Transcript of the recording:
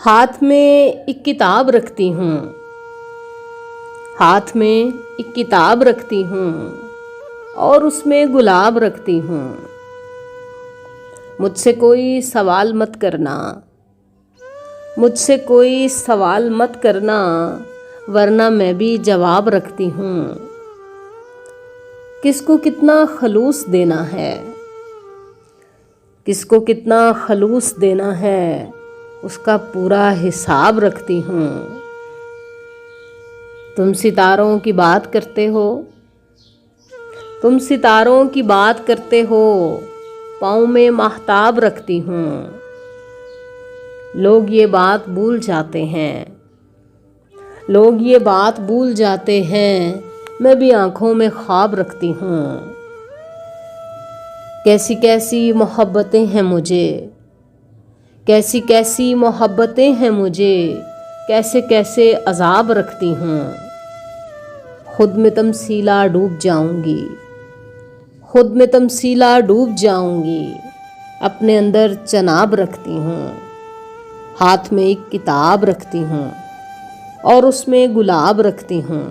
हाथ में एक किताब रखती हूँ, हाथ में एक किताब रखती हूँ और उसमें गुलाब रखती हूँ। मुझसे कोई सवाल मत करना, मुझसे कोई सवाल मत करना, वरना मैं भी जवाब रखती हूँ। किसको कितना खलूस देना है, किसको कितना खलूस देना है, उसका पूरा हिसाब रखती हूँ। तुम सितारों की बात करते हो, तुम सितारों की बात करते हो, पाँव में माहताब रखती हूँ। लोग ये बात भूल जाते हैं, लोग ये बात भूल जाते हैं, मैं भी आँखों में ख्वाब रखती हूँ। कैसी कैसी मोहब्बतें हैं मुझे, कैसी कैसी मोहब्बतें हैं मुझे, कैसे कैसे अज़ाब रखती हूँ। खुद में तमसीला डूब जाऊंगी, खुद में तमसीला डूब जाऊंगी, अपने अंदर चनाब रखती हूँ। हाथ में एक किताब रखती हूँ और उसमें गुलाब रखती हूँ।